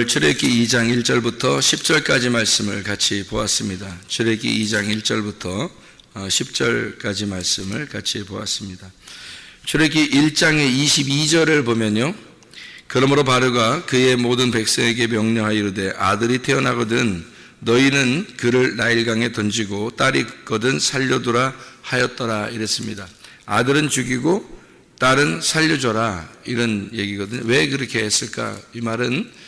오늘 출애굽기 2장 1절부터 10절까지 말씀을 같이 보았습니다. 출애굽기 2장 1절부터 10절까지 말씀을 같이 보았습니다. 출애굽기 1장의 22절을 보면요, 그러므로 바로가 그의 모든 백성에게 명령하여 이르되 아들이 태어나거든 너희는 그를 나일강에 던지고 딸이 거든 살려두라 하였더라 이랬습니다. 아들은 죽이고 딸은 살려줘라 이런 얘기거든요. 왜 그렇게 했을까? 이 말은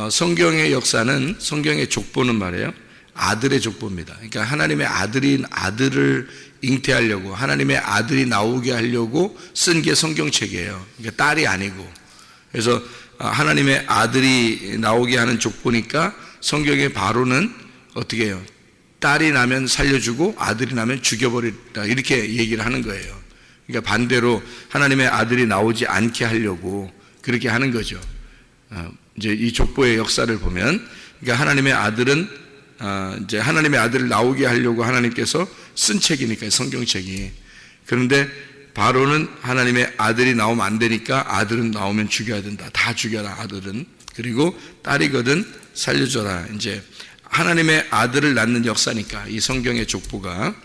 성경의 역사는, 성경의 족보는 말이에요, 아들의 족보입니다. 그러니까 하나님의 아들을 잉태하려고, 하나님의 아들이 나오게 하려고 쓴 게 성경책이에요. 그러니까 딸이 아니고. 그래서 하나님의 아들이 나오게 하는 족보니까 성경의 바로는 어떻게 해요? 딸이 나면 살려주고 아들이 나면 죽여버리다 이렇게 얘기를 하는 거예요. 그러니까 반대로 하나님의 아들이 나오지 않게 하려고 그렇게 하는 거죠. 이제 이 족보의 역사를 보면, 그러니까 하나님의 아들은 이제 하나님의 아들을 나오게 하려고 하나님께서 쓴 책이니까요, 성경책이. 그런데 바로는 하나님의 아들이 나오면 안 되니까 아들은 나오면 죽여야 된다. 다 죽여라 아들은. 그리고 딸이거든 살려줘라. 이제 하나님의 아들을 낳는 역사니까 이 성경의 족보가,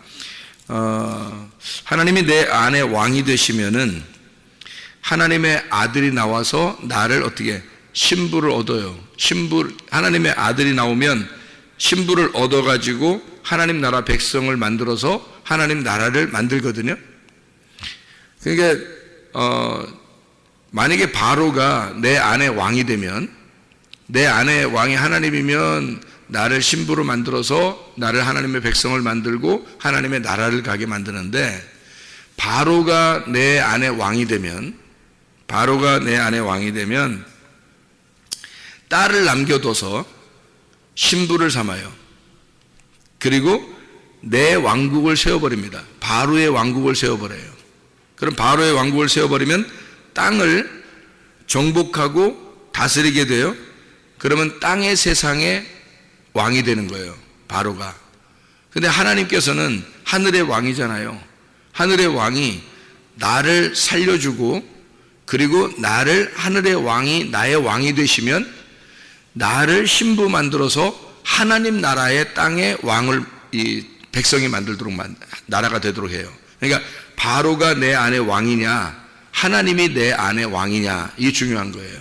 하나님이 내 안에 왕이 되시면은 하나님의 아들이 나와서 나를 어떻게 신부를 얻어요. 하나님의 아들이 나오면 신부를 얻어가지고 하나님 나라 백성을 만들어서 하나님 나라를 만들거든요. 그러니까 만약에 바로가 내 안에 왕이 되면, 내 안에 왕이 하나님이면 나를 신부로 만들어서 나를 하나님의 백성을 만들고 하나님의 나라를 가게 만드는데, 바로가 내 안에 왕이 되면 딸을 남겨둬서 신부를 삼아요. 그리고 내 왕국을 세워버립니다. 바로의 왕국을 세워버려요. 그럼 바로의 왕국을 세워버리면 땅을 정복하고 다스리게 돼요. 그러면 땅의 세상에 왕이 되는 거예요, 바로가. 근데 하나님께서는 하늘의 왕이잖아요. 하늘의 왕이 나를 살려주고, 그리고 나를 하늘의 왕이 나의 왕이 되시면 나를 신부 만들어서 하나님 나라의 땅의 왕을 이 백성이 만들도록 나라가 되도록 해요. 그러니까 바로가 내 안에 왕이냐, 하나님이 내 안에 왕이냐, 이게 중요한 거예요.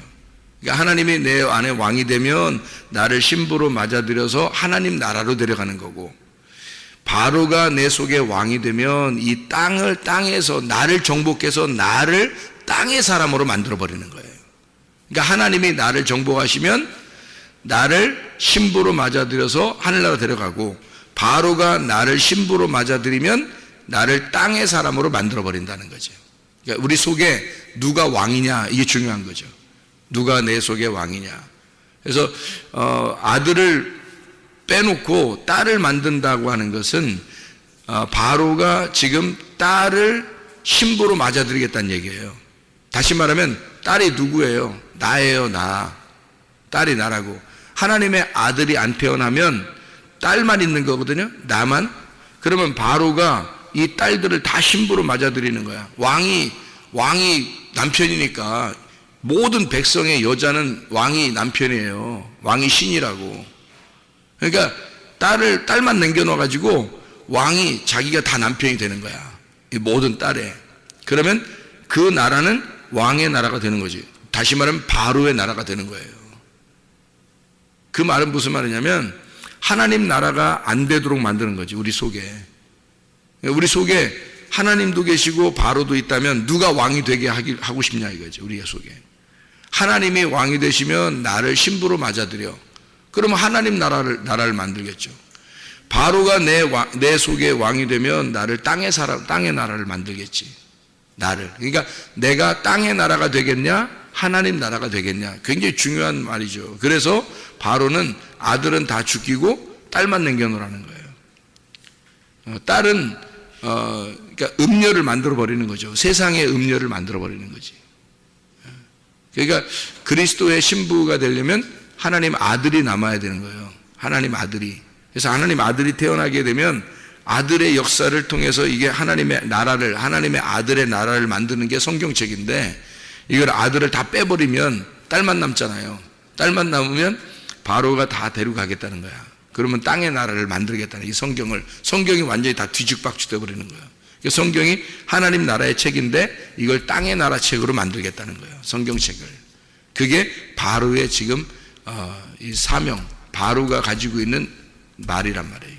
그러니까 하나님이 내 안에 왕이 되면 나를 신부로 맞아들여서 하나님 나라로 데려가는 거고, 바로가 내 속에 왕이 되면 이 땅에서 나를 정복해서 나를 땅의 사람으로 만들어 버리는 거예요. 그러니까 하나님이 나를 정복하시면 나를 신부로 맞아들여서 하늘나라 데려가고, 바로가 나를 신부로 맞아들이면 나를 땅의 사람으로 만들어 버린다는 거죠. 그러니까 우리 속에 누가 왕이냐, 이게 중요한 거죠. 누가 내 속에 왕이냐. 그래서 아들을 빼놓고 딸을 만든다고 하는 것은 바로가 지금 딸을 신부로 맞아들이겠다는 얘기예요. 다시 말하면 딸이 누구예요? 나예요, 나. 딸이 나라고. 하나님의 아들이 안 태어나면 딸만 있는 거거든요, 나만. 그러면 바로가 이 딸들을 다 신부로 맞아들이는 거야. 왕이 남편이니까 모든 백성의 여자는 왕이 남편이에요. 왕이 신이라고. 그러니까 딸만 남겨놔가지고 왕이 자기가 다 남편이 되는 거야, 이 모든 딸에. 그러면 그 나라는 왕의 나라가 되는 거지. 다시 말하면 바로의 나라가 되는 거예요. 그 말은 무슨 말이냐면 하나님 나라가 안 되도록 만드는 거지, 우리 속에. 우리 속에 하나님도 계시고 바로도 있다면 누가 왕이 되게 하고 싶냐 이거지, 우리 속에. 하나님이 왕이 되시면 나를 신부로 맞아들여. 그러면 하나님 나라를 만들겠죠. 바로가 내 속에 왕이 되면 나를 땅의 나라를 만들겠지. 나를. 그러니까 내가 땅의 나라가 되겠냐, 하나님 나라가 되겠냐, 굉장히 중요한 말이죠. 그래서 바로는 아들은 다 죽이고 딸만 남겨놓으라는 거예요. 딸은 그러니까 음녀를 만들어 버리는 거죠. 세상의 음녀를 만들어 버리는 거지. 그러니까 그리스도의 신부가 되려면 하나님 아들이 남아야 되는 거예요. 하나님 아들이. 그래서 하나님 아들이 태어나게 되면 아들의 역사를 통해서 이게 하나님의 아들의 나라를 만드는 게 성경책인데, 이걸 아들을 다 빼버리면 딸만 남잖아요. 딸만 낳으면 바로가 다 데려가겠다는 거야. 그러면 땅의 나라를 만들겠다는 이 성경이 완전히 다 뒤죽박죽 돼버리는 거예요. 성경이 하나님 나라의 책인데 이걸 땅의 나라 책으로 만들겠다는 거예요. 성경책을. 그게 바로의 지금 이 사명, 바로가 가지고 있는 말이란 말이에요.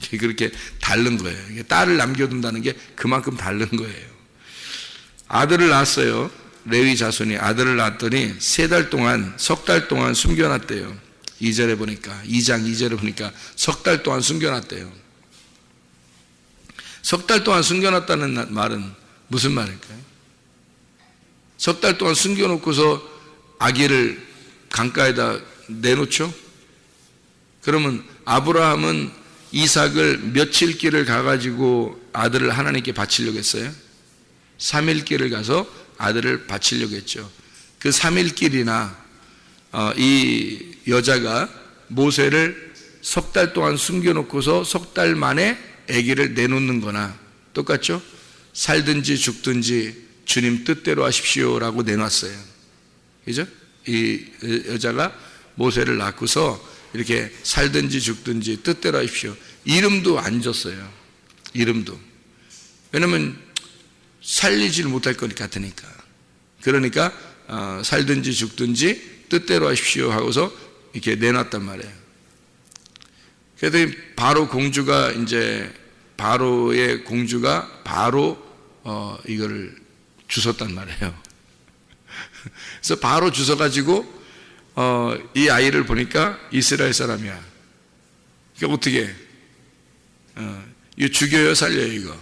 이게 그렇게 다른 거예요. 이게 딸을 남겨둔다는 게 그만큼 다른 거예요. 아들을 낳았어요. 레위 자손이 아들을 낳았더니 석 달 동안 숨겨놨대요. 2장 2절에 보니까 석 달 동안 숨겨놨대요. 석 달 동안 숨겨놨다는 말은 무슨 말일까요? 석 달 동안 숨겨놓고서 아기를 강가에다 내놓죠? 그러면 아브라함은 이삭을 며칠 길을 가가지고 아들을 하나님께 바치려고 했어요? 3일 길을 가서 아들을 바치려고 했죠. 그 3일 길이나 이 여자가 모세를 석 달 동안 숨겨놓고서 석 달 만에 아기를 내놓는 거나 똑같죠? 살든지 죽든지 주님 뜻대로 하십시오라고 내놨어요. 그죠? 이 여자가 모세를 낳고서 이렇게 살든지 죽든지 뜻대로 하십시오. 이름도 안 줬어요. 이름도. 왜냐면 살리질 못할 것 같으니까. 그러니까 살든지 죽든지 뜻대로 하십시오 하고서 이렇게 내놨단 말이에요. 그래서 바로 공주가 이제 바로의 공주가 바로 이거를 주웠단 말이에요. 그래서 바로 주워가지고 이 아이를 보니까 이스라엘 사람이야. 그러니까 어떻게? 이거 죽여요, 살려요? 이거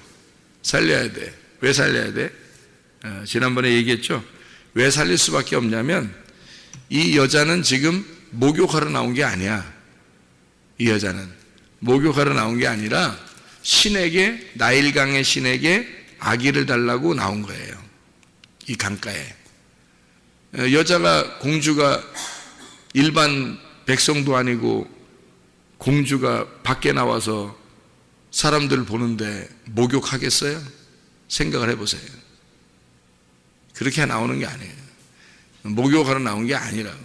살려야 돼. 왜 살려야 돼? 지난번에 얘기했죠. 왜 살릴 수밖에 없냐면 이 여자는 지금 목욕하러 나온 게 아니야. 이 여자는 목욕하러 나온 게 아니라 신에게, 나일강의 신에게 아기를 달라고 나온 거예요. 이 강가에. 여자가, 공주가 일반 백성도 아니고 공주가 밖에 나와서 사람들 보는데 목욕하겠어요? 생각을 해보세요. 그렇게 나오는 게 아니에요. 목욕하러 나온 게 아니라고.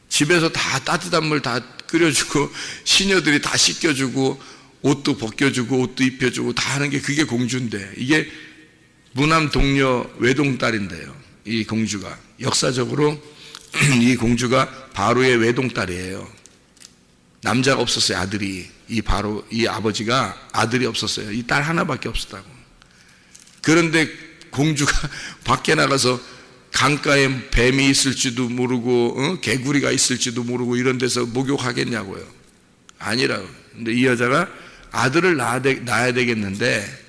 집에서 다 따뜻한 물 다 끓여주고 시녀들이 다 씻겨주고 옷도 벗겨주고 옷도 입혀주고 다 하는 게 그게 공주인데, 이게 무남 동녀 외동딸인데요. 이 공주가 역사적으로 이 공주가 바로의 외동딸이에요. 남자가 없었어요. 아들이. 이 바로 이 아버지가 아들이 없었어요. 이 딸 하나밖에 없었다고. 그런데 공주가 밖에 나가서 강가에 뱀이 있을지도 모르고 개구리가 있을지도 모르고 이런 데서 목욕하겠냐고요. 아니라고. 근데 이 여자가 아들을 낳아야 되겠는데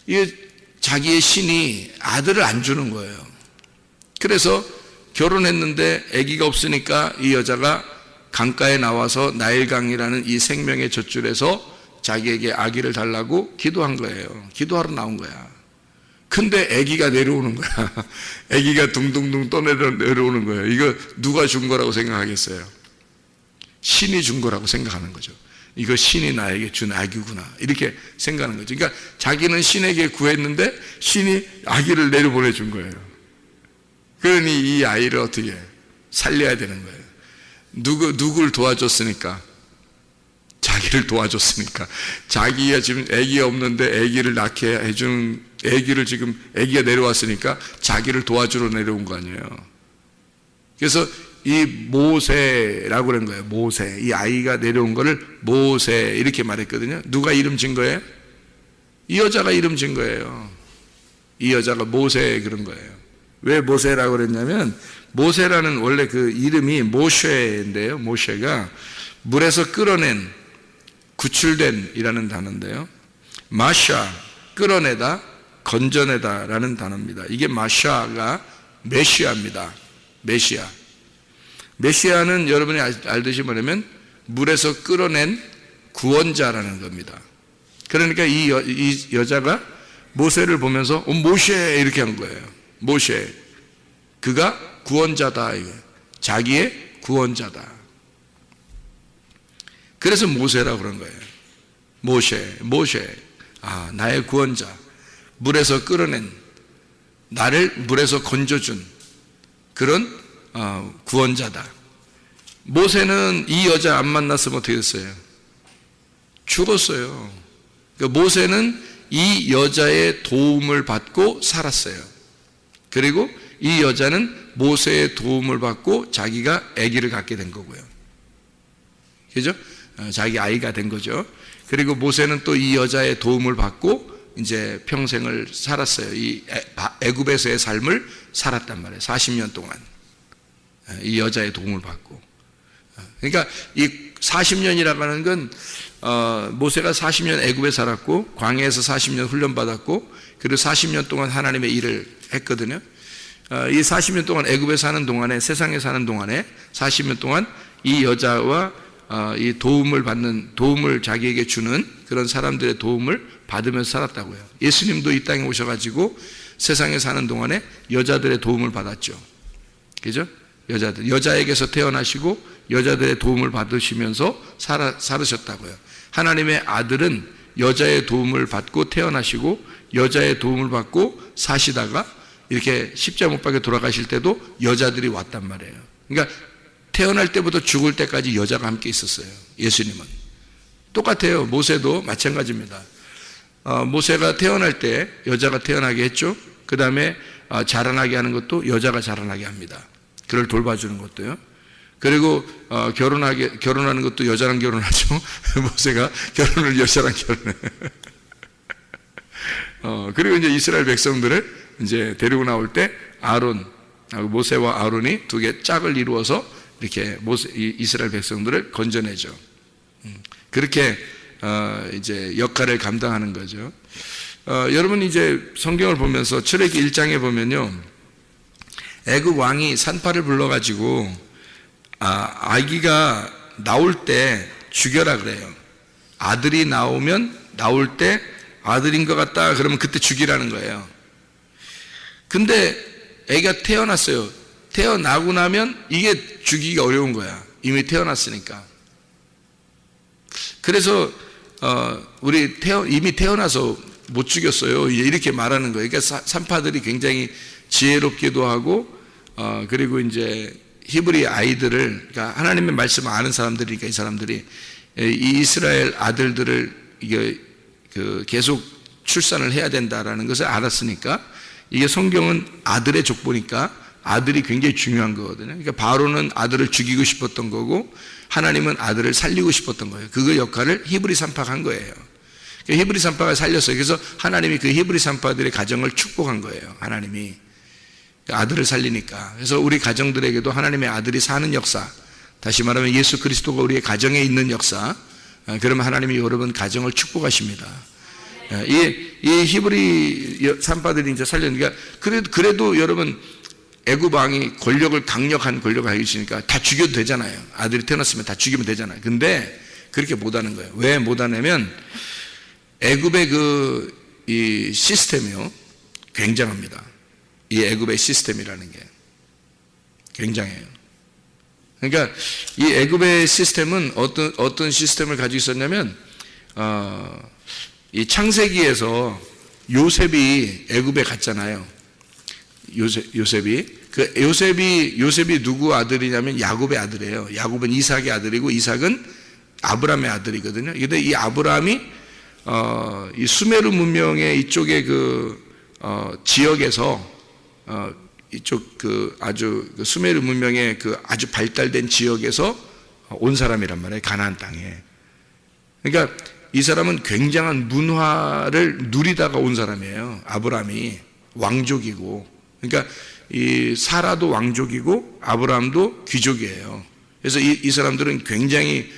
이 자기의 신이 아들을 안 주는 거예요. 그래서 결혼했는데 아기가 없으니까 이 여자가 강가에 나와서 나일강이라는 이 생명의 젖줄에서 자기에게 아기를 달라고 기도한 거예요. 기도하러 나온 거야. 근데 아기가 내려오는 거야. 아기가 둥둥둥 떠내려오는 거예요. 이거 누가 준 거라고 생각하겠어요? 신이 준 거라고 생각하는 거죠. 이거 신이 나에게 준 아기구나 이렇게 생각하는 거죠. 그러니까 자기는 신에게 구했는데 신이 아기를 내려보내 준 거예요. 그러니 이 아이를 어떻게 살려야 되는 거예요. 누굴 도와줬으니까? 자기를 도와줬으니까. 자기가 지금 아기가 없는데 아기를 낳게 해주는, 아기를 지금 아기가 내려왔으니까 자기를 도와주러 내려온 거 아니에요. 그래서 이 모세라고 그런 거예요. 모세. 이 아이가 내려온 거를 모세 이렇게 말했거든요. 누가 이름 진 거예요? 이 여자가 이름 진 거예요. 이 여자가 모세 그런 거예요. 왜 모세라고 그랬냐면 모세라는 원래 그 이름이 모셰인데요. 모셰가 물에서 끌어낸, 구출된 이라는 단어인데요. 마샤, 끌어내다, 건져내다 라는 단어입니다. 이게 마샤가 메시아입니다. 메시아. 메시아는 여러분이 알듯이 뭐냐면 물에서 끌어낸 구원자라는 겁니다. 그러니까 이 여자가 모세를 보면서 모세 이렇게 한 거예요. 모세. 그가 구원자다. 이거. 자기의 구원자다. 그래서 모세라고 그런 거예요. 모세. 아, 나의 구원자. 물에서 끌어낸, 나를 물에서 건져준 그런 구원자다. 모세는 이 여자 안 만났으면 어떻게 됐어요? 죽었어요. 그러니까 모세는 이 여자의 도움을 받고 살았어요. 그리고 이 여자는 모세의 도움을 받고 자기가 아기를 갖게 된 거고요. 그죠? 자기 아이가 된 거죠. 그리고 모세는 또 이 여자의 도움을 받고 이제 평생을 살았어요. 이 애굽에서의 삶을 살았단 말이에요. 40년 동안. 이 여자의 도움을 받고. 그러니까 이 40년이라고 하는 건 모세가 40년 애굽에 살았고 광야에서 40년 훈련받았고 그리고 40년 동안 하나님의 일을 했거든요. 이 40년 동안 애굽에 사는 동안에 세상에 사는 동안에 40년 동안 이 여자와 이 도움을 자기에게 주는 그런 사람들의 도움을 받으면서 살았다고요. 예수님도 이 땅에 오셔가지고 세상에 사는 동안에 여자들의 도움을 받았죠. 그죠? 여자에게서 태어나시고 여자들의 도움을 받으시면서 살으셨다고요. 하나님의 아들은 여자의 도움을 받고 태어나시고 여자의 도움을 받고 사시다가 이렇게 십자가 못 박혀 돌아가실 때도 여자들이 왔단 말이에요. 그러니까 태어날 때부터 죽을 때까지 여자가 함께 있었어요. 예수님은 똑같아요. 모세도 마찬가지입니다. 모세가 태어날 때 여자가 태어나게 했죠. 그 다음에 자라나게 하는 것도 여자가 자라나게 합니다. 그를 돌봐주는 것도요. 그리고 결혼하는 것도 여자랑 결혼하죠. 모세가 결혼을 여자랑 결혼해. 그리고 이제 이스라엘 백성들을 이제 데리고 나올 때 모세와 아론이 두 개 짝을 이루어서 이렇게 이스라엘 백성들을 건져내죠. 그렇게 이제 역할을 감당하는 거죠. 여러분 이제 성경을 보면서 출애굽기 1장에 보면요, 애굽 왕이 산파를 불러가지고 아기가 나올 때 죽여라 그래요. 아들이 나올 때 아들인 것 같다 그러면 그때 죽이라는 거예요. 근데 애가 태어났어요. 태어나고 나면 이게 죽이기가 어려운 거야. 이미 태어났으니까. 그래서 이미 태어나서 못 죽였어요. 이렇게 말하는 거예요. 그러니까 산파들이 굉장히 지혜롭기도 하고 그리고 이제 히브리 아이들을, 그러니까 하나님의 말씀을 아는 사람들이니까 이 사람들이 이 이스라엘 아들들을 이게 계속 출산을 해야 된다라는 것을 알았으니까, 이게 성경은 아들의 족보니까 아들이 굉장히 중요한 거거든요. 그러니까 바로는 아들을 죽이고 싶었던 거고 하나님은 아들을 살리고 싶었던 거예요. 그 역할을 히브리 산파가 한 거예요. 그러니까 히브리 산파가 살렸어요. 그래서 하나님이 그 히브리 산파들의 가정을 축복한 거예요. 하나님이 아들을 살리니까. 그래서 우리 가정들에게도 하나님의 아들이 사는 역사, 다시 말하면 예수 그리스도가 우리의 가정에 있는 역사, 그러면 하나님이 여러분 가정을 축복하십니다. 이 히브리 산파들이 이제 살렸으니까, 그래도 여러분 애굽 왕이 강력한 권력을 가지고 있으니까 다 죽여도 되잖아요. 아들이 태어났으면 다 죽이면 되잖아요. 근데 그렇게 못하는 거예요. 왜 못하냐면 애굽의 이 시스템이요, 굉장합니다. 이 애굽의 시스템이라는 게 굉장해요. 그러니까 이 애굽의 시스템은 어떤 시스템을 가지고 있었냐면, 이 창세기에서 요셉이 애굽에 갔잖아요. 요셉이 누구 아들이냐면 야곱의 아들이에요. 야곱은 이삭의 아들이고 이삭은 아브라함의 아들이거든요. 근데 이 아브라함이 이 수메르 문명의 이쪽의 지역에서 이쪽 아주 수메르 문명의 아주 발달된 지역에서 온 사람이란 말이에요. 가나안 땅에. 그러니까 이 사람은 굉장한 문화를 누리다가 온 사람이에요. 아브라함이 왕족이고, 그러니까 이 사라도 왕족이고 아브라함도 귀족이에요. 그래서 이 사람들은 굉장히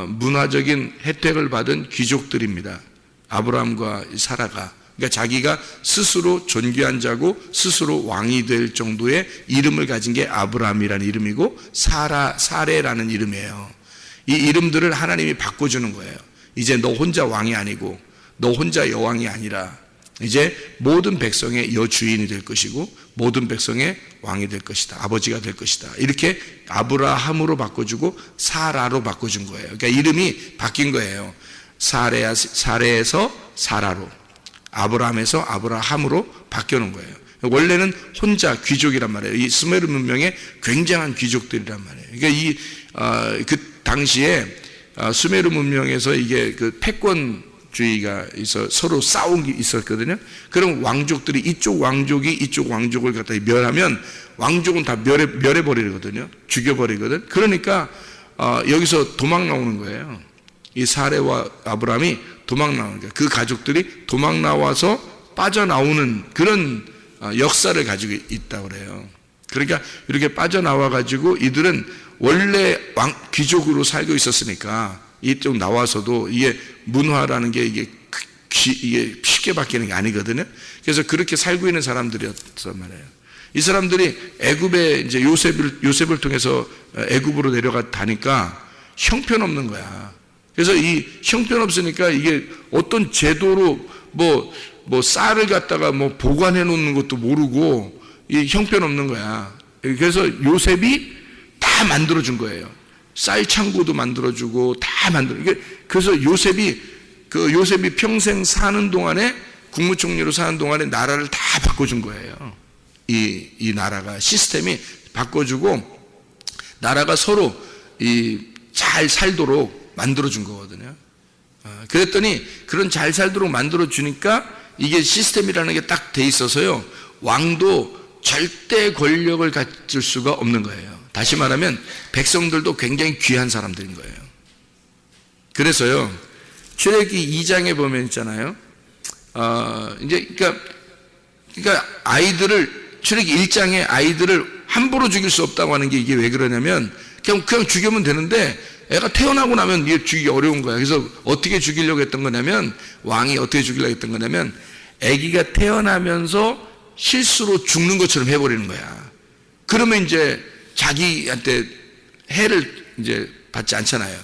문화적인 혜택을 받은 귀족들입니다. 아브라함과 사라가. 그러니까 자기가 스스로 존귀한 자고 스스로 왕이 될 정도의 이름을 가진 게 아브라함이라는 이름이고 사레라는 이름이에요. 이 이름들을 하나님이 바꿔주는 거예요. 이제 너 혼자 왕이 아니고 너 혼자 여왕이 아니라 이제 모든 백성의 여주인이 될 것이고 모든 백성의 왕이 될 것이다. 아버지가 될 것이다. 이렇게 아브라함으로 바꿔주고 사라로 바꿔준 거예요. 그러니까 이름이 바뀐 거예요. 사레에서 사라로, 아브라함에서 아브라함으로 바뀌는 거예요. 원래는 혼자 귀족이란 말이에요. 이 수메르 문명의 굉장한 귀족들이란 말이에요. 그러니까 그 당시에 수메르 문명에서 이게 그 패권주의가 서로 싸운 게 있었거든요. 그럼 왕족들이 이쪽 왕족이 이쪽 왕족을 갖다 멸하면 왕족은 다 멸해버리거든요. 죽여버리거든. 그러니까 여기서 도망 나오는 거예요. 이 사레와 아브라함이 도망 나오는 거예요. 그 가족들이 도망 나와서 빠져나오는 그런 역사를 가지고 있다고 그래요. 그러니까 이렇게 빠져나와 가지고 이들은 원래 귀족으로 살고 있었으니까 이쪽 나와서도 이게 문화라는 게 이게 쉽게 바뀌는 게 아니거든요. 그래서 그렇게 살고 있는 사람들이었단 말이에요. 이 사람들이 애굽에 이제 요셉을 통해서 애굽으로 내려가다니까 형편없는 거야. 그래서 이 형편없으니까 이게 어떤 제도로 뭐 쌀을 갖다가 뭐 보관해 놓는 것도 모르고 이 형편없는 거야. 그래서 요셉이 다 만들어 준 거예요. 쌀 창고도 만들어 주고 다 그래서 요셉이 평생 사는 동안에 국무총리로 사는 동안에 나라를 다 바꿔 준 거예요. 이 나라가 시스템이 바꿔주고 나라가 서로 잘 살도록 만들어 준 거거든요. 그랬더니 그런 잘 살도록 만들어 주니까 이게 시스템이라는 게 딱 돼 있어서요. 왕도 절대 권력을 가질 수가 없는 거예요. 다시 말하면 백성들도 굉장히 귀한 사람들인 거예요. 그래서요. 출애굽기 2장에 보면 있잖아요. 이제 그러니까 출애굽기 1장에 아이들을 함부로 죽일 수 없다고 하는 게 이게 왜 그러냐면 그냥 죽이면 되는데 애가 태어나고 나면 이게 죽이기 어려운 거야. 그래서 어떻게 죽이려고 했던 거냐면 왕이 어떻게 죽이려고 했던 거냐면 아기가 태어나면서 실수로 죽는 것처럼 해버리는 거야. 그러면 이제 자기한테 해를 이제 받지 않잖아요.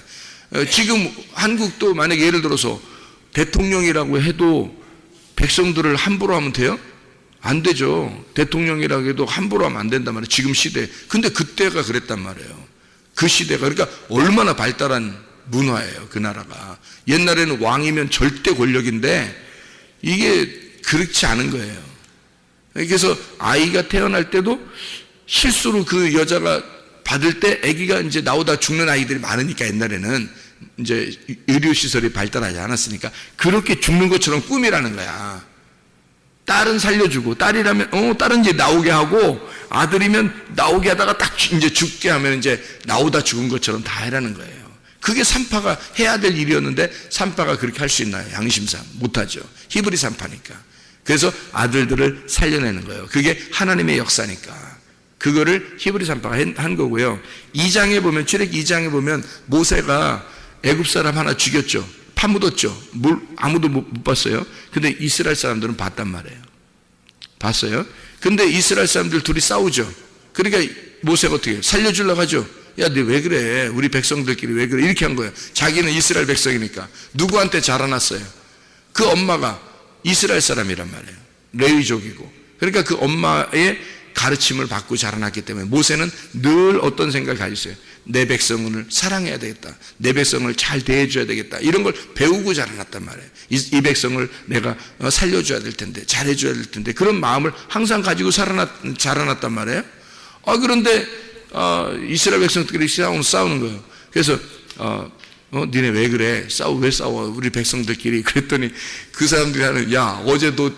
지금 한국도 만약에 예를 들어서 대통령이라고 해도 백성들을 함부로 하면 돼요? 안 되죠. 대통령이라고 해도 함부로 하면 안 된단 말이에요. 지금 시대에. 근데 그때가 그랬단 말이에요. 그 시대가. 그러니까 얼마나 발달한 문화예요. 그 나라가. 옛날에는 왕이면 절대 권력인데 이게 그렇지 않은 거예요. 그래서 아이가 태어날 때도 실수로 그 여자가 받을 때 아기가 이제 나오다 죽는 아이들이 많으니까 옛날에는 이제 의료시설이 발달하지 않았으니까 그렇게 죽는 것처럼 꿈이라는 거야. 딸은 살려주고 딸이라면 딸은 이제 나오게 하고 아들이면 나오게 하다가 딱 이제 죽게 하면 이제 나오다 죽은 것처럼 다 해라는 거예요. 그게 산파가 해야 될 일이었는데 산파가 그렇게 할 수 있나요? 양심상 못하죠. 히브리 산파니까. 그래서 아들들을 살려내는 거예요. 그게 하나님의 역사니까. 그거를 히브리 산파가 한 거고요. 2장에 보면 출애굽기 2장에 보면 모세가 애굽 사람 하나 죽였죠. 파묻었죠. 아무도 못 봤어요. 근데 이스라엘 사람들은 봤단 말이에요. 봤어요. 근데 이스라엘 사람들 둘이 싸우죠. 그러니까 모세가 어떻게 해요? 살려주려고 하죠. 야, 너 왜 그래? 우리 백성들끼리 왜 그래? 이렇게 한 거예요. 자기는 이스라엘 백성이니까. 누구한테 자라났어요? 그 엄마가 이스라엘 사람이란 말이에요. 레위족이고. 그러니까 그 엄마의 가르침을 받고 자라났기 때문에 모세는 늘 어떤 생각을 가지고 있어요? 내 백성을 사랑해야 되겠다. 내 백성을 잘 대해줘야 되겠다. 이런 걸 배우고 자라났단 말이에요. 이 백성을 내가 살려줘야 될 텐데, 잘해줘야 될 텐데, 그런 마음을 항상 가지고 자라났단 말이에요. 그런데 이스라엘 백성들끼리 싸우는 거예요. 그래서 니네 왜 그래? 왜 싸워? 우리 백성들끼리. 그랬더니 그 사람들이 하는, 야, 어제 너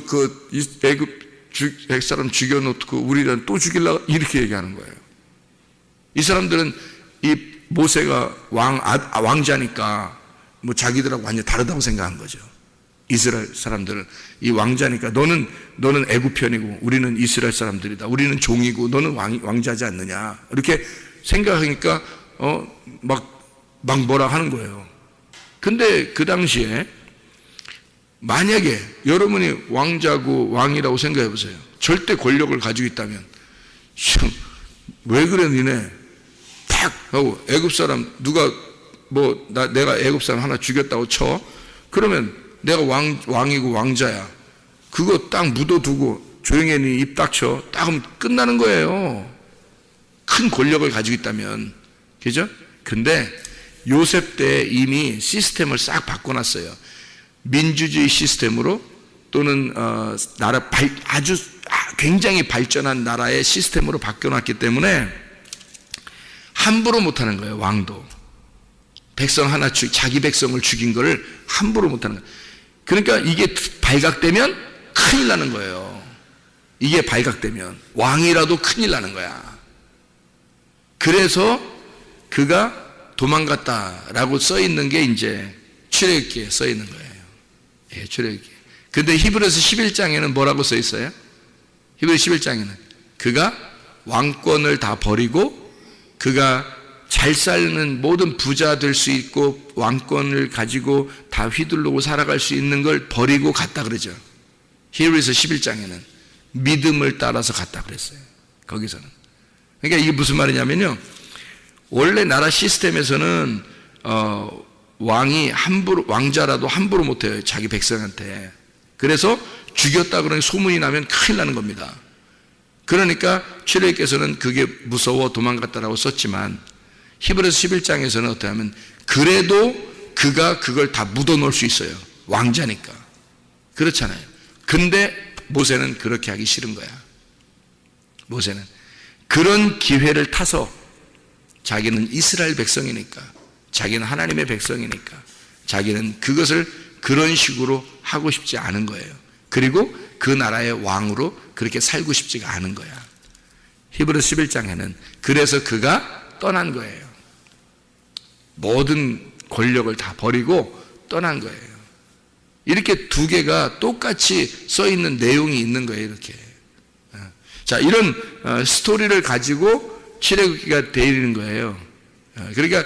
그 애굽 백사람 죽여놓고 우리는 또 죽이려고 이렇게 얘기하는 거예요. 이 사람들은 이 모세가 왕자니까 뭐 자기들하고 완전히 다르다고 생각한 거죠. 이스라엘 사람들은 이 왕자니까 너는 애굽 편이고 우리는 이스라엘 사람들이다. 우리는 종이고 너는 왕자지 않느냐. 이렇게 생각하니까 막 뭐라 하는 거예요. 근데 그 당시에 만약에 여러분이 왕자고 왕이라고 생각해 보세요. 절대 권력을 가지고 있다면 왜 그래 니네 탁 하고 애굽 사람 누가 내가 애굽 사람 하나 죽였다고 쳐. 그러면 내가 왕이고 왕자야. 그거 딱 묻어두고 조용히 네 입 닥쳐. 딱 하면 끝나는 거예요. 큰 권력을 가지고 있다면. 그죠? 근데 요셉 때 이미 시스템을 싹 바꿔놨어요. 민주주의 시스템으로 또는 나라 아주 굉장히 발전한 나라의 시스템으로 바뀌어놨기 때문에 함부로 못하는 거예요. 왕도 백성 하나 자기 백성을 죽인 거를 함부로 못하는 거예요. 그러니까 이게 발각되면 큰일 나는 거예요. 이게 발각되면 왕이라도 큰일 나는 거야. 그래서 그가 도망갔다라고 써 있는 게 이제 출애굽기에 써 있는 거예요. 예, 출애굽기. 근데 히브리서 11장에는 뭐라고 써 있어요? 히브리서 11장에는 그가 왕권을 다 버리고 그가 잘 사는 모든 부자 될 수 있고 왕권을 가지고 다 휘둘르고 살아갈 수 있는 걸 버리고 갔다 그러죠. 히브리서 11장에는 믿음을 따라서 갔다 그랬어요. 거기서는. 그러니까 이게 무슨 말이냐면요, 원래 나라 시스템에서는 왕이 함부로, 왕자라도 함부로 못해요, 자기 백성한테. 그래서 죽였다 그러니 소문이 나면 큰일 나는 겁니다. 그러니까 출애굽께서는 그게 무서워 도망갔다라고 썼지만 히브리서 11장에서는 어떻게 하면 그래도 그가 그걸 다 묻어놓을 수 있어요. 왕자니까. 그렇잖아요. 근데 모세는 그렇게 하기 싫은 거야. 모세는 그런 기회를 타서 자기는 이스라엘 백성이니까, 자기는 하나님의 백성이니까 자기는 그것을 그런 식으로 하고 싶지 않은 거예요. 그리고 그 나라의 왕으로 그렇게 살고 싶지가 않은 거야. 히브리서 11장에는 그래서 그가 떠난 거예요. 모든 권력을 다 버리고 떠난 거예요. 이렇게 두 개가 똑같이 써 있는 내용이 있는 거예요. 이렇게. 자, 이런 스토리를 가지고 출애굽기가 되는 거예요. 그러니까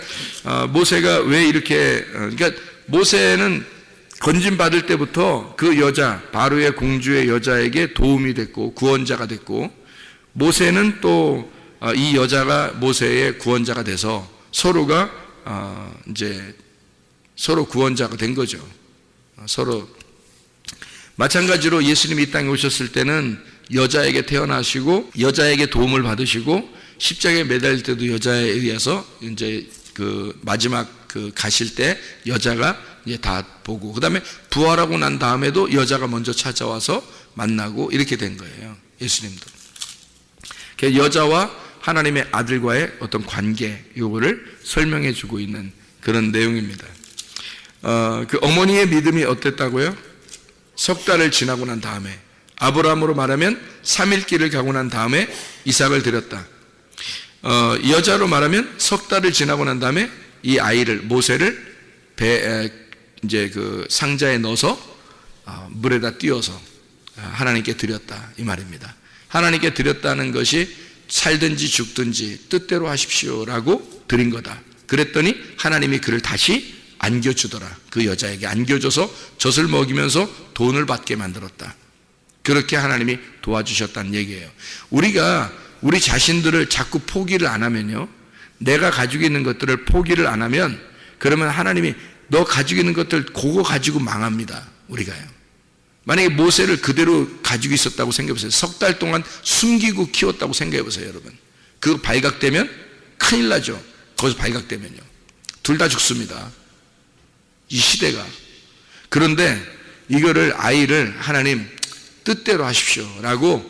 모세가 왜 이렇게, 그러니까 모세는 건진 받을 때부터 그 여자, 바로의 공주의 여자에게 도움이 됐고 구원자가 됐고, 모세는 또 이 여자가 모세의 구원자가 돼서 서로가 이제 서로 구원자가 된 거죠. 서로. 마찬가지로 예수님이 이 땅에 오셨을 때는 여자에게 태어나시고 여자에게 도움을 받으시고 십자가에 매달릴 때도 여자에 의해서 이제 그 마지막 그 가실 때 여자가 이제 다 보고, 그 다음에 부활하고 난 다음에도 여자가 먼저 찾아와서 만나고 이렇게 된 거예요. 예수님도. 여자와 하나님의 아들과의 어떤 관계, 요거를 설명해 주고 있는 그런 내용입니다. 그 어머니의 믿음이 어땠다고요? 석 달을 지나고 난 다음에, 아브라함으로 말하면 3일 길을 가고 난 다음에 이삭을 드렸다. 여자로 말하면 석 달을 지나고 난 다음에 이 아이를, 모세를 이제 그 상자에 넣어서 물에다 띄워서 하나님께 드렸다, 이 말입니다. 하나님께 드렸다는 것이 살든지 죽든지 뜻대로 하십시오라고 드린 거다. 그랬더니 하나님이 그를 다시 안겨주더라. 그 여자에게 안겨줘서 젖을 먹이면서 돈을 받게 만들었다. 그렇게 하나님이 도와주셨다는 얘기예요. 우리가 우리 자신들을 자꾸 포기를 안 하면요, 내가 가지고 있는 것들을 포기를 안 하면, 그러면 하나님이 너 가지고 있는 것들 그거 가지고 망합니다. 우리가요. 만약에 모세를 그대로 가지고 있었다고 생각해보세요. 석 달 동안 숨기고 키웠다고 생각해보세요, 여러분. 그거 발각되면 큰일 나죠. 거기서 발각되면요. 둘 다 죽습니다. 이 시대가. 그런데 이거를, 아이를 하나님 뜻대로 하십시오 라고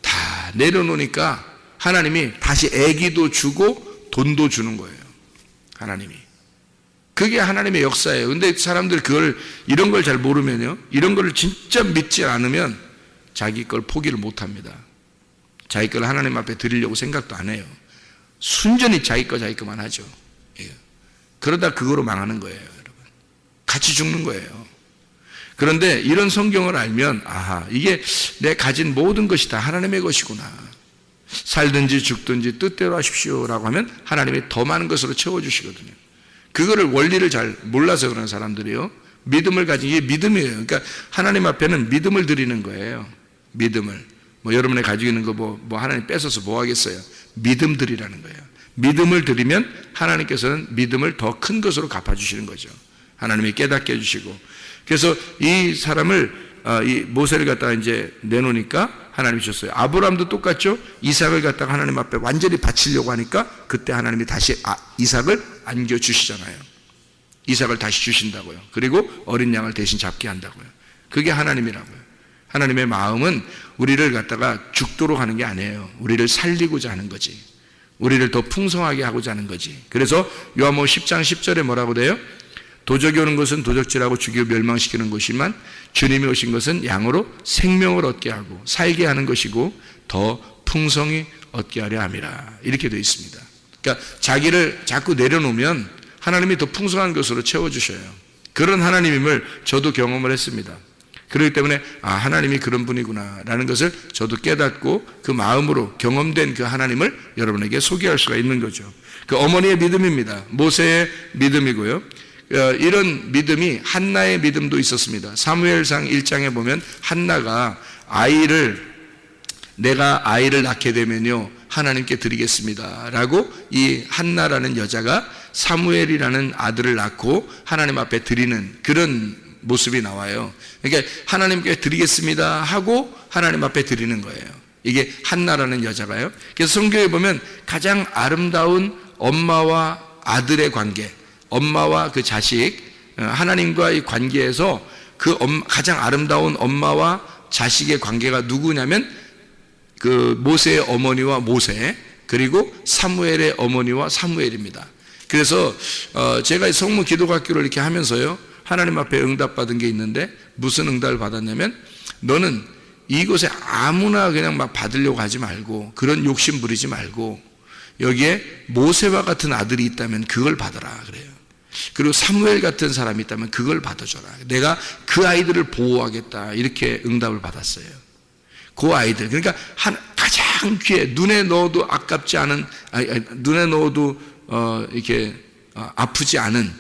다 내려놓으니까 하나님이 다시 애기도 주고 돈도 주는 거예요. 하나님이. 그게 하나님의 역사예요. 근데 사람들 이런 걸 잘 모르면요, 이런 걸 진짜 믿지 않으면 자기 걸 포기를 못 합니다. 자기 걸 하나님 앞에 드리려고 생각도 안 해요. 순전히 자기 거만 하죠. 예. 그러다 그거로 망하는 거예요, 여러분. 같이 죽는 거예요. 그런데 이런 성경을 알면, 아하, 이게 내 가진 모든 것이 다 하나님의 것이구나. 살든지 죽든지 뜻대로 하십시오라고 하면 하나님이 더 많은 것으로 채워주시거든요. 그거를 원리를 잘 몰라서 그런 사람들이요, 믿음을 가진 게 믿음이에요. 그러니까 하나님 앞에는 믿음을 드리는 거예요. 믿음을. 여러분이 가지고 있는 거 뭐 하나님 뺏어서 뭐 하겠어요? 믿음 드리라는 거예요. 믿음을 드리면 하나님께서는 믿음을 더 큰 것으로 갚아주시는 거죠. 하나님이 깨닫게 해주시고. 그래서 이 사람을, 이 모세를 갖다가 이제 내놓으니까 하나님이 주셨어요. 아브라함도 똑같죠? 이삭을 갖다가 하나님 앞에 완전히 바치려고 하니까 그때 하나님이 다시 이삭을 안겨주시잖아요. 이삭을 다시 주신다고요. 그리고 어린 양을 대신 잡게 한다고요. 그게 하나님이라고요. 하나님의 마음은 우리를 갖다가 죽도록 하는 게 아니에요. 우리를 살리고자 하는 거지. 우리를 더 풍성하게 하고자 하는 거지. 그래서 요한복음 10장 10절에 뭐라고 돼요? 도적이 오는 것은 도적질하고 죽이고 멸망시키는 것이지만 주님이 오신 것은 양으로 생명을 얻게 하고 살게 하는 것이고 더 풍성히 얻게 하려 함이라. 이렇게 되어 있습니다. 그러니까 자기를 자꾸 내려놓으면 하나님이 더 풍성한 것으로 채워주셔요. 그런 하나님임을 저도 경험을 했습니다. 그렇기 때문에 하나님이 그런 분이구나 라는 것을 저도 깨닫고 그 마음으로 경험된 그 하나님을 여러분에게 소개할 수가 있는 거죠. 그 어머니의 믿음입니다. 모세의 믿음이고요. 이런 믿음이 한나의 믿음도 있었습니다. 사무엘상 1장에 보면 한나가 내가 아이를 낳게 되면요 하나님께 드리겠습니다 라고 이 한나라는 여자가 사무엘이라는 아들을 낳고 하나님 앞에 드리는 그런 모습이 나와요. 그러니까 하나님께 드리겠습니다 하고 하나님 앞에 드리는 거예요. 이게 한나라는 여자가요. 그래서 성경에 보면 가장 아름다운 엄마와 아들의 관계, 엄마와 그 자식, 하나님과의 관계에서 그 가장 아름다운 엄마와 자식의 관계가 누구냐면 그 모세의 어머니와 모세, 그리고 사무엘의 어머니와 사무엘입니다. 그래서 제가 성모 기도학교를 이렇게 하면서요 하나님 앞에 응답받은 게 있는데 무슨 응답을 받았냐면 너는 이곳에 아무나 그냥 막 받으려고 하지 말고 그런 욕심 부리지 말고 여기에 모세와 같은 아들이 있다면 그걸 받아라 그래요. 그리고 사무엘 같은 사람이 있다면 그걸 받아줘라. 내가 그 아이들을 보호하겠다 이렇게 응답을 받았어요. 그 아이들, 그러니까 가장 귀해, 눈에 넣어도 아깝지 않은, 눈에 넣어도 이렇게 아프지 않은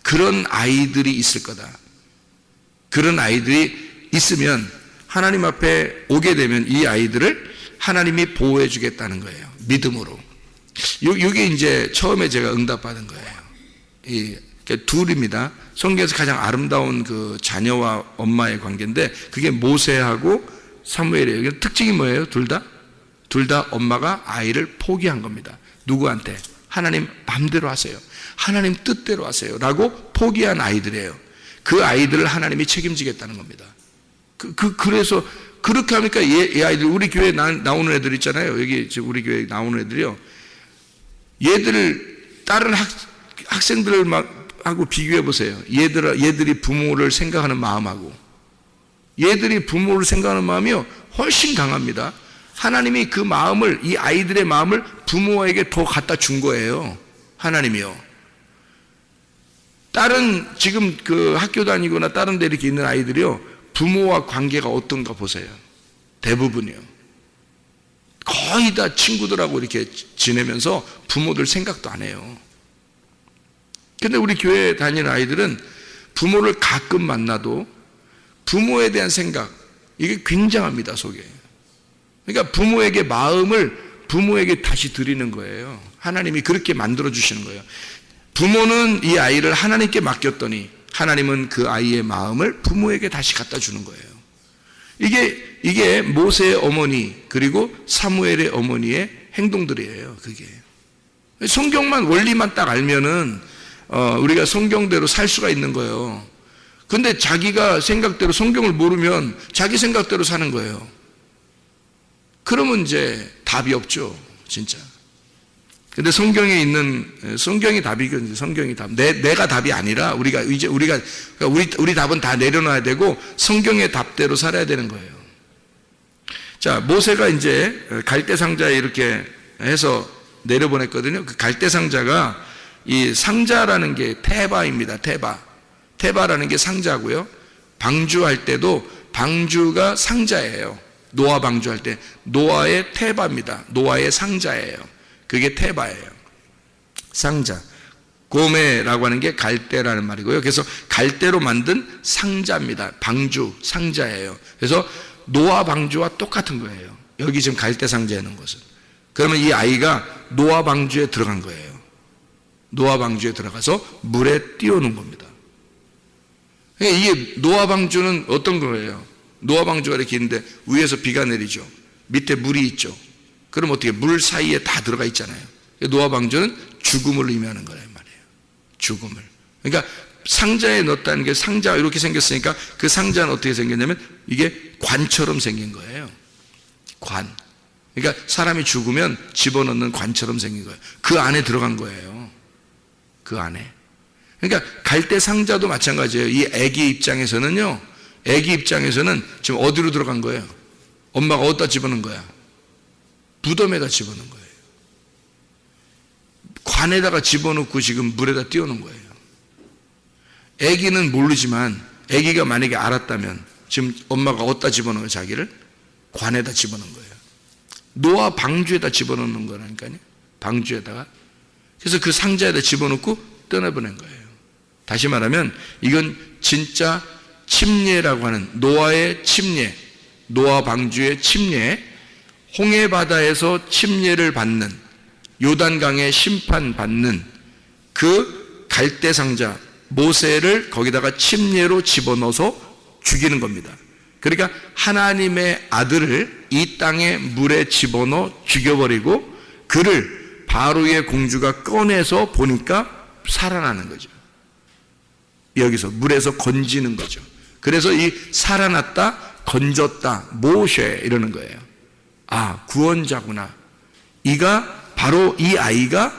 그런 아이들이 있을 거다. 그런 아이들이 있으면 하나님 앞에 오게 되면 이 아이들을 하나님이 보호해 주겠다는 거예요. 믿음으로. 이게 이제 처음에 제가 응답받은 거예요. 둘입니다. 성경에서 가장 아름다운 그 자녀와 엄마의 관계인데 그게 모세하고 사무엘이에요. 특징이 뭐예요? 둘 다 엄마가 아이를 포기한 겁니다. 누구한테? 하나님 마음대로 하세요. 하나님 뜻대로 하세요. 라고 포기한 아이들이에요. 그 아이들을 하나님이 책임지겠다는 겁니다. 그래서 그렇게 하니까 이 아이들, 우리 교회에 나오는 애들 있잖아요. 여기 지금 우리 교회에 나오는 애들이요. 얘들을 다른 학생들을 막 하고 비교해 보세요. 얘들이 부모를 생각하는 마음하고 얘들이 부모를 생각하는 마음이요 훨씬 강합니다. 하나님이 그 마음을, 이 아이들의 마음을 부모에게 더 갖다 준 거예요. 하나님이요. 다른 지금 그 학교 다니거나 다른 데 이렇게 있는 아이들이요 부모와 관계가 어떤가 보세요. 대부분이요. 거의 다 친구들하고 이렇게 지내면서 부모들 생각도 안 해요. 근데 우리 교회에 다니는 아이들은 부모를 가끔 만나도 부모에 대한 생각, 이게 굉장합니다, 속에. 그러니까 부모에게 마음을 부모에게 다시 드리는 거예요. 하나님이 그렇게 만들어 주시는 거예요. 부모는 이 아이를 하나님께 맡겼더니 하나님은 그 아이의 마음을 부모에게 다시 갖다 주는 거예요. 이게 모세의 어머니 그리고 사무엘의 어머니의 행동들이에요. 그게 성경만 원리만 딱 알면은 우리가 성경대로 살 수가 있는 거예요. 근데 자기가 생각대로 성경을 모르면 자기 생각대로 사는 거예요. 그러면 이제 답이 없죠, 진짜. 근데 성경에 있는 성경이 답이거든요. 성경이 답. 내가 답이 아니라 우리 답은 다 내려놔야 되고 성경의 답대로 살아야 되는 거예요. 자, 모세가 이제 갈대 상자에 이렇게 해서 내려보냈거든요. 그 갈대 상자가 이 상자라는 게 테바입니다. 테바라는 게 상자고요. 방주할 때도 방주가 상자예요. 노아 방주할 때 노아의 테바입니다. 노아의 상자예요. 그게 테바예요. 상자. 고메라고 하는 게 갈대라는 말이고요. 그래서 갈대로 만든 상자입니다. 방주, 상자예요. 그래서 노아 방주와 똑같은 거예요. 여기 지금 갈대 상자에 있는 것은. 그러면 이 아이가 노아 방주에 들어간 거예요. 노아 방주에 들어가서 물에 띄워놓은 겁니다. 이게 노아 방주는 어떤 거예요? 노아 방주가 이렇게 있는데 위에서 비가 내리죠. 밑에 물이 있죠. 그럼 어떻게 물 사이에 다 들어가 있잖아요. 노아 방주는 죽음을 의미하는 거란 말이에요. 죽음을. 그러니까 상자에 넣었다는 게 상자 이렇게 생겼으니까 그 상자는 어떻게 생겼냐면 이게 관처럼 생긴 거예요. 관. 그러니까 사람이 죽으면 집어넣는 관처럼 생긴 거예요. 그 안에 들어간 거예요. 그 안에. 그러니까 갈대 상자도 마찬가지예요. 이 아기 입장에서는요. 아기 입장에서는 지금 어디로 들어간 거예요? 엄마가 어디다 집어넣은 거야? 무덤에다 집어넣은 거예요. 관에다가 집어넣고 지금 물에다 띄워놓은 거예요. 아기는 모르지만 아기가 만약에 알았다면 지금 엄마가 어디다 집어넣은 거예요? 자기를? 관에다 집어넣은 거예요. 노아 방주에다 집어넣는 거라니까요. 방주에다가. 그래서 그 상자에다 집어넣고 떠나보낸 거예요. 다시 말하면 이건 진짜 침례라고 하는 노아의 침례, 노아 방주의 침례, 홍해 바다에서 침례를 받는, 요단강에 심판받는 그 갈대 상자 모세를 거기다가 침례로 집어넣어서 죽이는 겁니다. 그러니까 하나님의 아들을 이 땅의 물에 집어넣어 죽여버리고 그를 바로의 공주가 꺼내서 보니까 살아나는 거죠. 여기서 물에서 건지는 거죠. 그래서 이 살아났다, 건졌다, 모셰 이러는 거예요. 아, 구원자구나. 이가 바로 이 아이가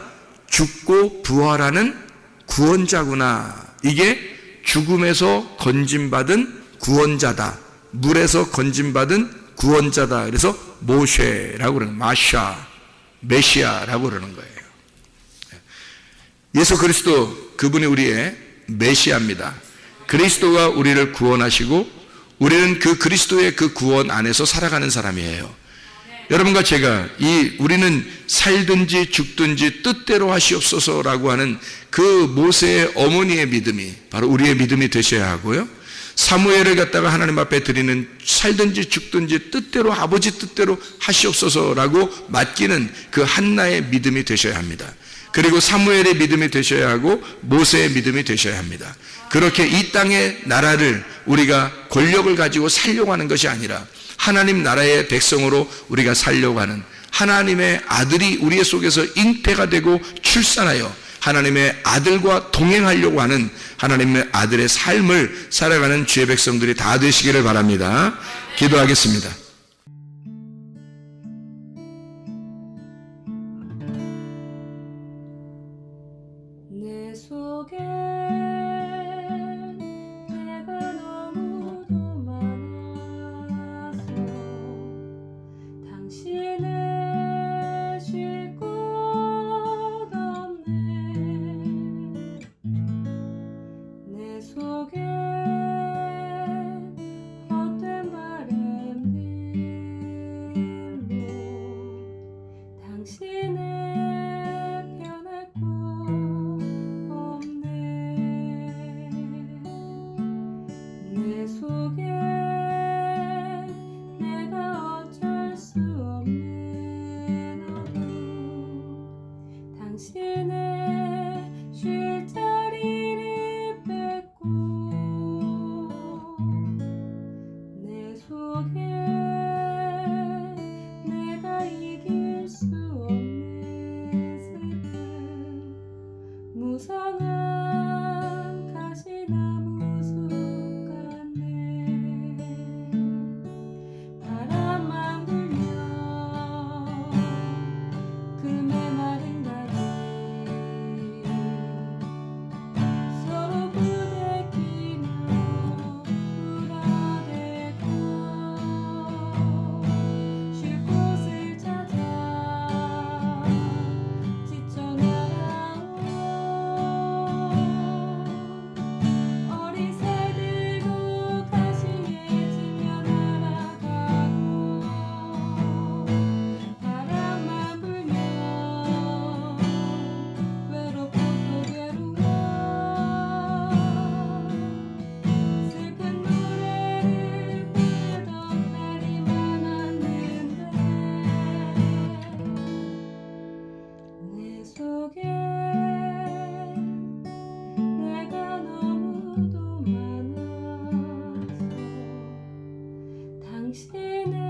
죽고 부활하는 구원자구나. 이게 죽음에서 건짐받은 구원자다. 물에서 건짐받은 구원자다. 그래서 모셰라고 그러는 거예요. 마샤, 메시아라고 그러는 거예요. 예수 그리스도 그분이 우리의 메시아입니다. 그리스도가 우리를 구원하시고 우리는 그 그리스도의 그 구원 안에서 살아가는 사람이에요. 여러분과 제가 우리는 살든지 죽든지 뜻대로 하시옵소서라고 하는 그 모세의 어머니의 믿음이 바로 우리의 믿음이 되셔야 하고요. 사무엘을 갖다가 하나님 앞에 드리는 살든지 죽든지 뜻대로 아버지 뜻대로 하시옵소서라고 맡기는 그 한나의 믿음이 되셔야 합니다. 그리고 사무엘의 믿음이 되셔야 하고 모세의 믿음이 되셔야 합니다. 그렇게 이 땅의 나라를 우리가 권력을 가지고 살려고 하는 것이 아니라 하나님 나라의 백성으로 우리가 살려고 하는 하나님의 아들이 우리 속에서 잉태가 되고 출산하여 하나님의 아들과 동행하려고 하는 하나님의 아들의 삶을 살아가는 주의 백성들이 다 되시기를 바랍니다. 기도하겠습니다. 내 속에 내가 너무도 많아서 당신을 쉴 곳 없네. 내 속에 헛된 바램들로 당신을 변할 곳 없네. 내 속에 내가 어쩔 수 없는 어둠 당신의 쉴 자리를 뺏고 내 속에 내가 이길 수 없는 슬픔 무성한 가시나무 숲 같네. 바람만 불면 그 메마른 다리 서로 부대끼며 울어대고 쉴 곳을 찾아 지쳐 날아온 어리새들고 가시에 지며 날아가고 바람만 불면 외롭고 또 괴로워 슬픈 노래를 부르던 날이 많았는데 내 속에 내가 너무도 많아서 당신을